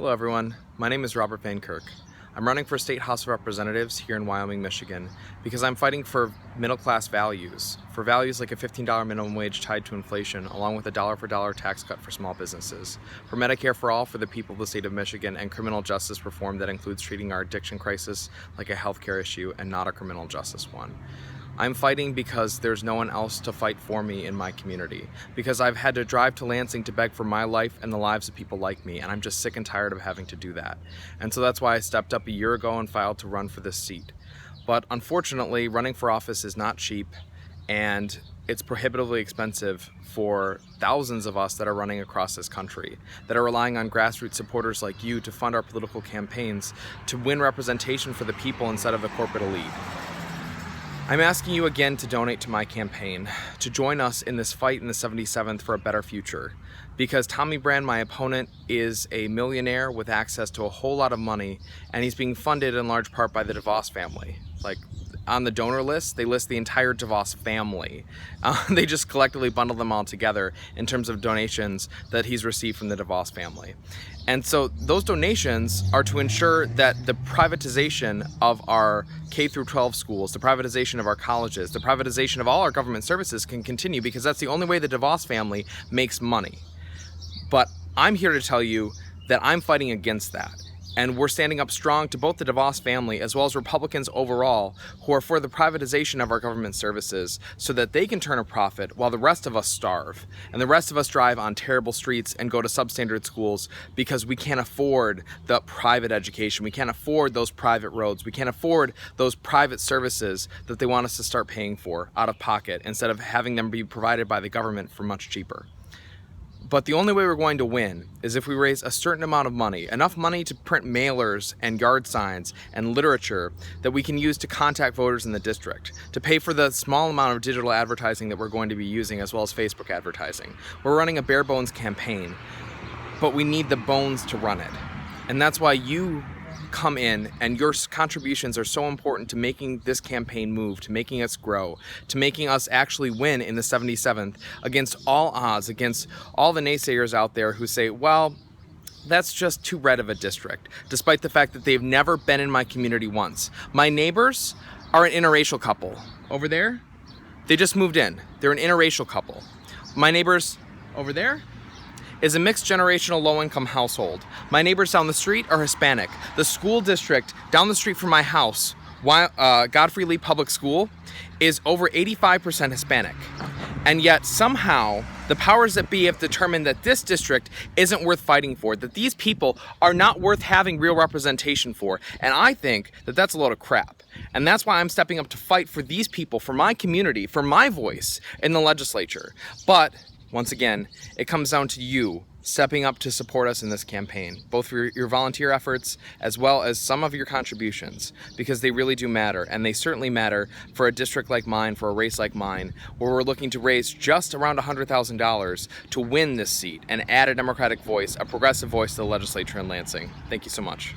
Hello everyone, my name is Robert Van Kirk. I'm running for State House of Representatives here in Wyoming, Michigan because I'm fighting for middle-class values, for values like a $15 minimum wage tied to inflation, along with a dollar-for-dollar tax cut for small businesses, for Medicare for all for the people of the state of Michigan, and criminal justice reform that includes treating our addiction crisis like a healthcare issue and not a criminal justice one. I'm fighting because there's no one else to fight for me in my community, because I've had to drive to Lansing to beg for my life and the lives of people like me, and I'm just sick and tired of having to do that. And so that's why I stepped up a year ago and filed to run for this seat. But unfortunately, running for office is not cheap, and it's prohibitively expensive for thousands of us that are running across this country, that are relying on grassroots supporters like you to fund our political campaigns, to win representation for the people instead of the corporate elite. I'm asking you again to donate to my campaign, to join us in this fight in the 77th for a better future. Because Tommy Brand, my opponent, is a millionaire with access to a whole lot of money, and he's being funded in large part by the DeVos family. Like, on the donor list, they list the entire DeVos family. They just collectively bundle them all together in terms of donations that he's received from the DeVos family. And so those donations are to ensure that the privatization of our K through 12 schools, the privatization of our colleges, the privatization of all our government services can continue, because that's the only way the DeVos family makes money. But I'm here to tell you that I'm fighting against that. And we're standing up strong to both the DeVos family as well as Republicans overall who are for the privatization of our government services so that they can turn a profit while the rest of us starve. And the rest of us drive on terrible streets and go to substandard schools because we can't afford the private education. We can't afford those private roads. We can't afford those private services that they want us to start paying for out of pocket instead of having them be provided by the government for much cheaper. But the only way we're going to win is if we raise a certain amount of money, enough money to print mailers and yard signs and literature that we can use to contact voters in the district, to pay for the small amount of digital advertising that we're going to be using, as well as Facebook advertising. We're running a bare bones campaign, but we need the bones to run it. And that's why you come in, and your contributions are so important to making this campaign move, to making us grow, to making us actually win in the 77th against all odds, against all the naysayers out there who say, well, that's just too red of a district, despite the fact that they've never been in my community once. My neighbors are an interracial couple. Over there, they just moved in. They're an interracial couple. My neighbors over there is a mixed generational low-income household. My neighbors down the street are Hispanic. The school district down the street from my house, Godfrey Lee Public School, is over 85% Hispanic. And yet somehow the powers that be have determined that this district isn't worth fighting for, that these people are not worth having real representation for. And I think that that's a load of crap. And that's why I'm stepping up to fight for these people, for my community, for my voice in the legislature. But once again, it comes down to you stepping up to support us in this campaign, both for your volunteer efforts as well as some of your contributions, because they really do matter, and they certainly matter for a district like mine, for a race like mine, where we're looking to raise just around $100,000 to win this seat and add a Democratic voice, a progressive voice to the legislature in Lansing. Thank you so much.